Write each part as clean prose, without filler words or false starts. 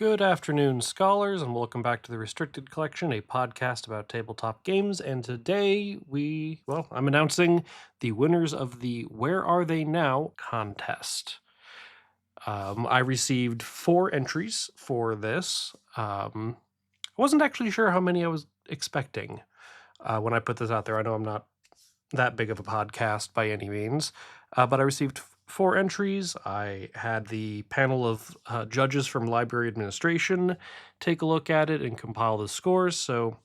Good afternoon, scholars, and welcome back to the Restricted Collection, a podcast about tabletop games. And today I'm announcing the winners of the Where Are They Now contest. I received 4 entries for this. I wasn't actually sure how many I was expecting when I put this out there. I know I'm not that big of a podcast by any means, but I received 4 entries. I had the panel of judges from library administration take a look at it and compile the scores. So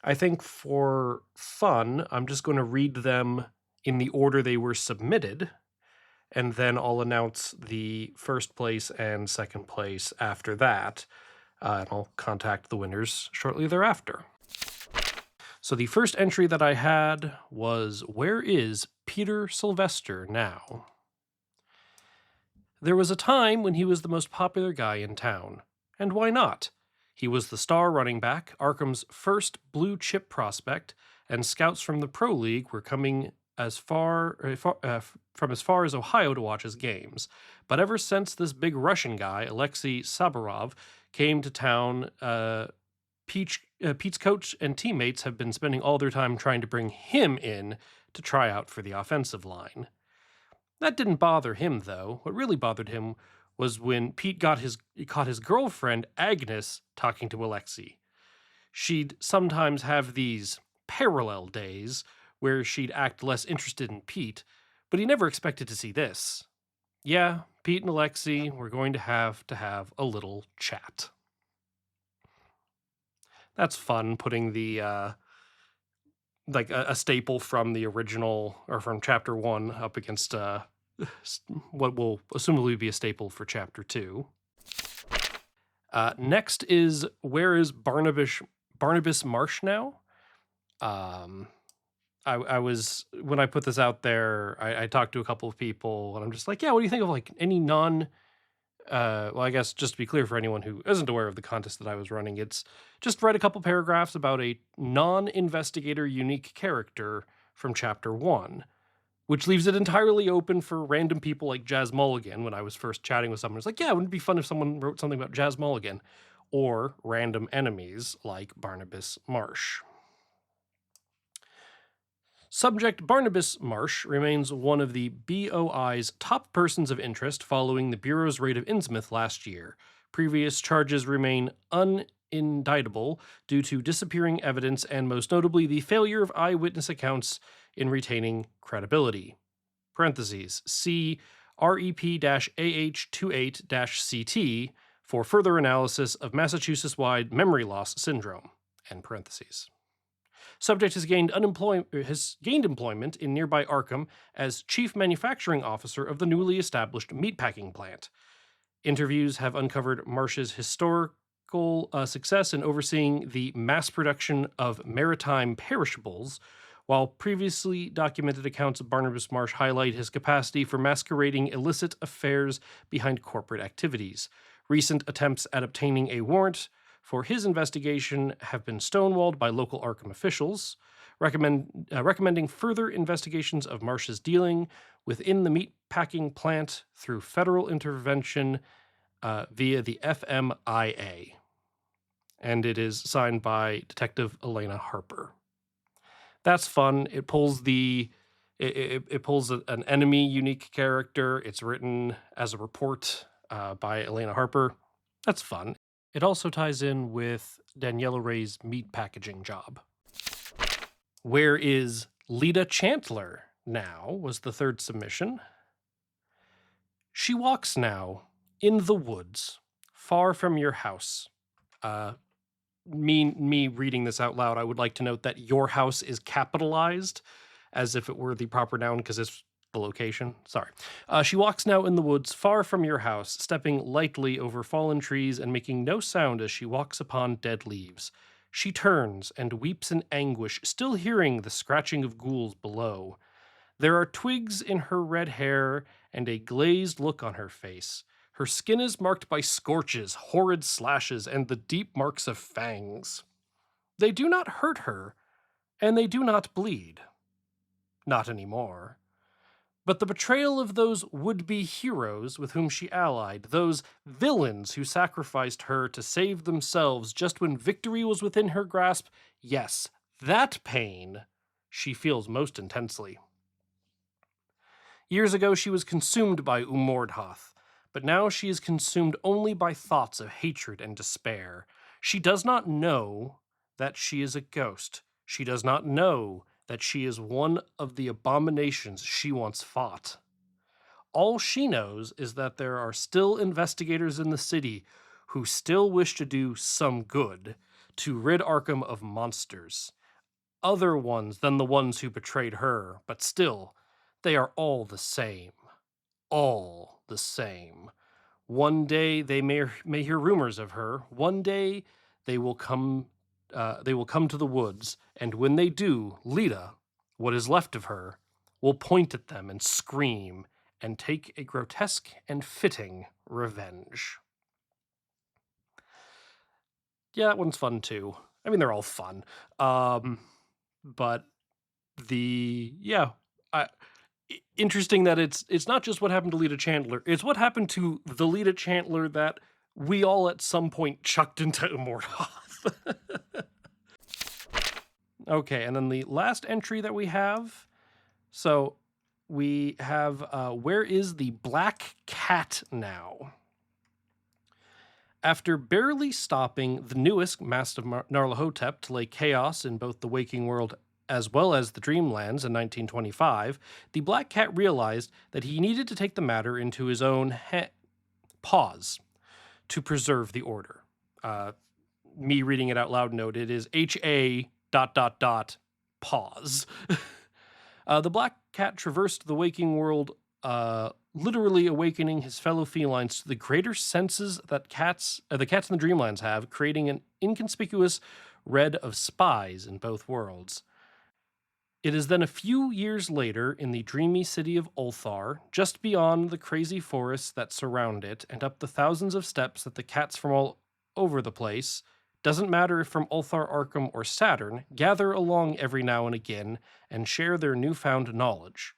I think for fun, I'm just going to read them in the order they were submitted, and then I'll announce the first place and second place after that, and I'll contact the winners shortly thereafter. So the first entry that I had was, "Where is Peter Sylvester now?" There was a time when he was the most popular guy in town. And why not? He was the star running back, Arkham's first blue chip prospect, and scouts from the Pro League were coming from as far as Ohio to watch his games. But ever since this big Russian guy, Alexei Saburov, came to town, Pete's coach and teammates have been spending all their time trying to bring him in to try out for the offensive line. That didn't bother him, though. What really bothered him was when Pete caught his girlfriend, Agnes, talking to Alexei. She'd sometimes have these parallel days where she'd act less interested in Pete, but he never expected to see this. Yeah, Pete and Alexei were going to have a little chat. That's fun, putting the like a staple from the original or from chapter 1 up against what will assumably be a staple for chapter 2. Next is, where is Barnabas Marsh now? I was, when I put this out there, I talked to a couple of people and I'm just like, yeah, what do you think of like any well, I guess just to be clear for anyone who isn't aware of the contest that I was running, it's just write a couple paragraphs about a non-investigator unique character from chapter 1, which leaves it entirely open for random people like Jazz Mulligan. When I was first chatting with someone, it's like, yeah, wouldn't it be fun if someone wrote something about Jazz Mulligan? Or random enemies like Barnabas Marsh. Subject Barnabas Marsh remains one of the BOI's top persons of interest following the Bureau's raid of Innsmouth last year. Previous charges remain unindictable due to disappearing evidence and most notably the failure of eyewitness accounts in retaining credibility. Parentheses, see REP-AH28-CT for further analysis of Massachusetts-wide memory loss syndrome. End parentheses. Subject has gained employment in nearby Arkham as chief manufacturing officer of the newly established meatpacking plant. Interviews have uncovered Marsh's historical success in overseeing the mass production of maritime perishables, while previously documented accounts of Barnabas Marsh highlight his capacity for masquerading illicit affairs behind corporate activities. Recent attempts at obtaining a warrant for his investigation have been stonewalled by local Arkham officials, recommending further investigations of Marsh's dealing within the meatpacking plant through federal intervention via the FMIA. And it is signed by Detective Elena Harper. That's fun. It pulls it pulls an enemy unique character. It's written as a report by Elena Harper. That's fun. It also ties in with Daniela Ray's meat packaging job. Where is Lita Chantler now was the third submission. She walks now in the woods, far from your house. Me reading this out loud, I would like to note that your house is capitalized as if it were the proper noun because it's the location. Sorry. She walks now in the woods far from your house, stepping lightly over fallen trees and making no sound as she walks upon dead leaves. She turns and weeps in anguish, still hearing the scratching of ghouls below. There are twigs in her red hair and a glazed look on her face. Her skin is marked by scorches, horrid slashes, and the deep marks of fangs. They do not hurt her, and they do not bleed. Not anymore. But the betrayal of those would-be heroes with whom she allied, those villains who sacrificed her to save themselves just when victory was within her grasp, yes, that pain she feels most intensely. Years ago, she was consumed by Umordhoth, but now she is consumed only by thoughts of hatred and despair. She does not know that she is a ghost. She does not know that she is one of the abominations she once fought. All she knows is that there are still investigators in the city who still wish to do some good to rid Arkham of monsters. Other ones than the ones who betrayed her, but still, they are all the same. All the same. One day they may hear rumors of her. One day they will come. They will come to the woods, and when they do, Lita, what is left of her, will point at them and scream and take a grotesque and fitting revenge. Yeah, that one's fun too. I mean, they're all fun. But interesting that it's not just what happened to Lita Chandler, it's what happened to the Lita Chandler that we all at some point chucked into Immortoth. Okay, and then the last entry that we have, so we have where is the Black Cat now? After barely stopping the newest Mask of Nyarlathotep to lay chaos in both the waking world as well as the Dreamlands in 1925, the Black Cat realized that he needed to take the matter into his own paws to preserve the order. Me reading it out loud note, it is HA ... pause. The Black Cat traversed the waking world, literally awakening his fellow felines to the greater senses that the cats in the Dreamlands have, creating an inconspicuous red of spies in both worlds. It is then a few years later in the dreamy city of Ulthar, just beyond the crazy forests that surround it, and up the thousands of steps that the cats from all over the place, doesn't matter if from Ulthar, Arkham, or Saturn, gather along every now and again and share their newfound knowledge.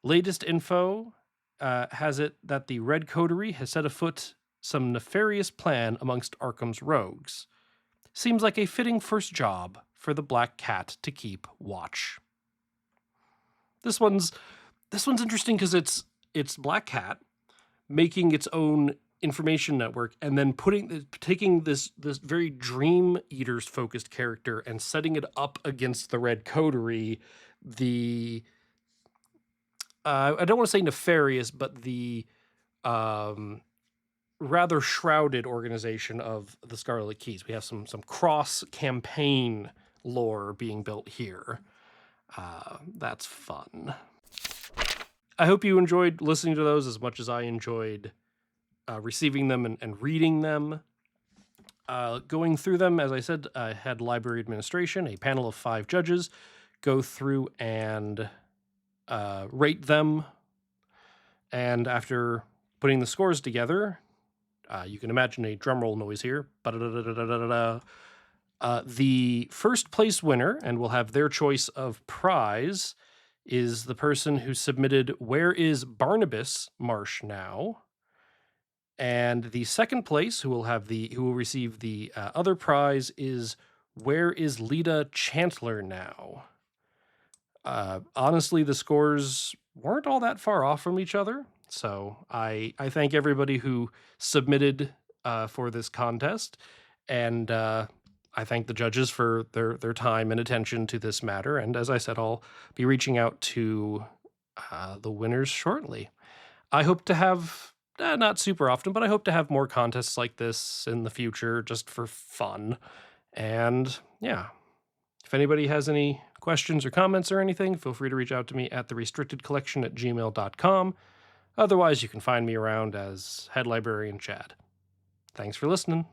Latest info has it that the Red Coterie has set afoot some nefarious plan amongst Arkham's rogues. Seems like a fitting first job for the Black Cat to keep watch. This one's interesting because it's Black Cat making its own information network and then taking this very Dream Eaters focused character and setting it up against the Red Coterie, the I don't want to say nefarious, but the rather shrouded organization of the Scarlet Keys. We have some cross-campaign lore being built here. That's fun. I hope you enjoyed listening to those as much as I enjoyed receiving them and reading them. Going through them, as I said, I had library administration, a panel of 5 judges, go through and rate them. And after putting the scores together, you can imagine a drumroll noise here. The first place winner, and will have their choice of prize, is the person who submitted Where is Barnabas Marsh Now? And the second place, who will receive the other prize, is Where is Lita Chandler Now? Honestly, the scores weren't all that far off from each other. So I thank everybody who submitted for this contest, and I thank the judges for their time and attention to this matter. And as I said, I'll be reaching out to the winners shortly. I hope to have, not super often, but I hope to have more contests like this in the future just for fun. And yeah, if anybody has any questions or comments or anything, feel free to reach out to me at therestrictedcollection@gmail.com. Otherwise, you can find me around as Head Librarian Chad. Thanks for listening.